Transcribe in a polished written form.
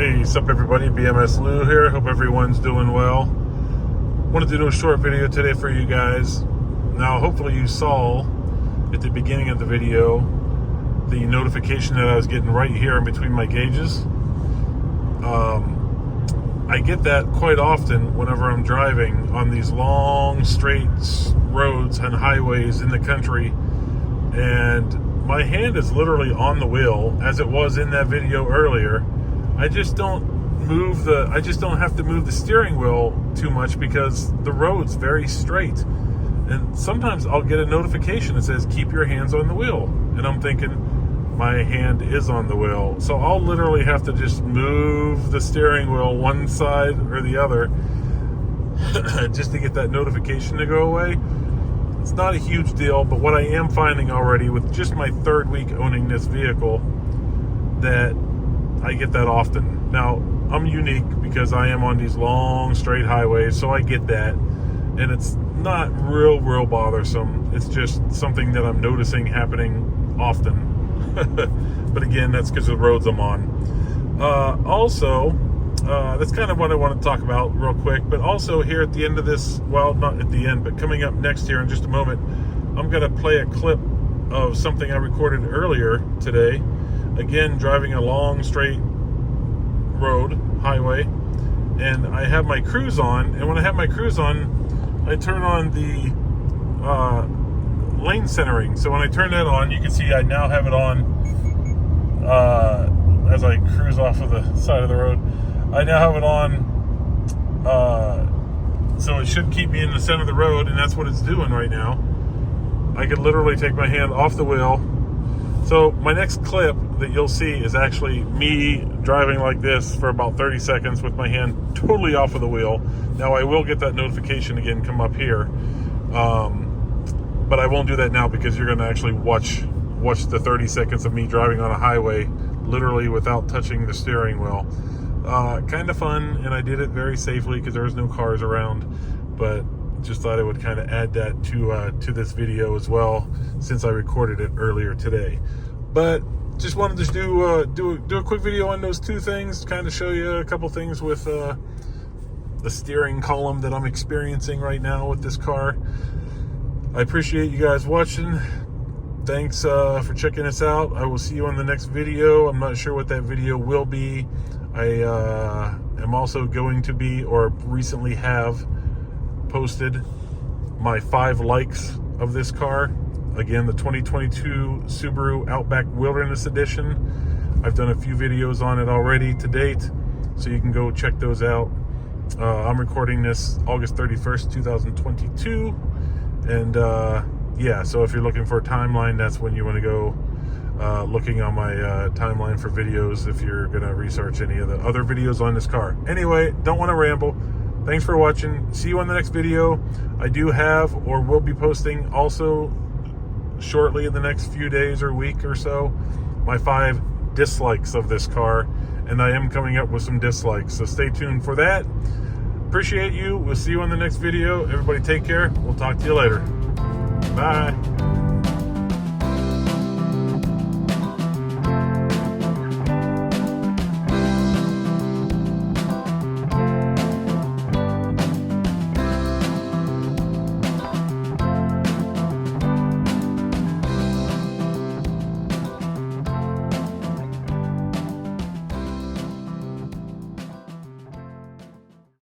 Hey, sup everybody, bmsLOU here. Hope everyone's doing well. Wanted to do a short video today for you guys. Now, hopefully you saw at the beginning of the video the notification that I was getting right here in between my gauges. I get that quite often whenever I'm driving on these long, straight roads and highways in the country, and my hand is literally on the wheel, as it was in that video earlier. I just don't have to move the steering wheel too much because the road's very straight. And sometimes I'll get a notification that says, keep your hands on the wheel. And I'm thinking, my hand is on the wheel. So I'll literally have to just move the steering wheel one side or the other just to get that notification to go away. It's not a huge deal, but what I am finding already with just my third week owning this vehicle, that I get that often. Now, I'm unique because I am on these long, straight highways, so I get that. And it's not real bothersome. It's just something that I'm noticing happening often. But again, that's because of the roads I'm on. Also, that's kind of what I want to talk about real quick. But also here at the end of this, well, not at the end, but coming up next here in just a moment, I'm going to play a clip of something I recorded earlier today. Again, driving a long, straight road, highway, and I have my cruise on. And when I have my cruise on, I turn on the lane centering. So when I turn that on, you can see I now have it on as I cruise off of the side of the road. I now have it on, so it should keep me in the center of the road, and that's what it's doing right now. I could literally take my hand off the wheel. So my next clip that you'll see is actually me driving like this for about 30 seconds with my hand totally off of the wheel. Now I will get that notification again come up here, but I won't do that now because you're going to actually watch the 30 seconds of me driving on a highway literally without touching the steering wheel. Kind of fun, and I did it very safely because there was no cars around, but just thought I would kind of add that to this video as well, since I recorded it earlier today. But just wanted to do a quick video on those two things, kind of show you a couple things with the steering column that I'm experiencing right now with this car. I appreciate you guys watching. Thanks for checking us out. I will see you on the next video. I'm not sure what that video will be. I am also going to be, or recently have posted, my 5 likes of this car. Again, the 2022 Subaru Outback Wilderness Edition. I've done a few videos on it already to date, so you can go check those out. I'm recording this August 31st, 2022. And yeah, so if you're looking for a timeline, that's when you want to go looking on my timeline for videos if you're going to research any of the other videos on this car. Anyway, don't want to ramble. Thanks for watching. See you on the next video. I do have, or will be posting also shortly in the next few days or week or so, my 5 dislikes of this car. And I am coming up with some dislikes, so stay tuned for that. Appreciate you. We'll see you on the next video. Everybody take care. We'll talk to you later. Bye.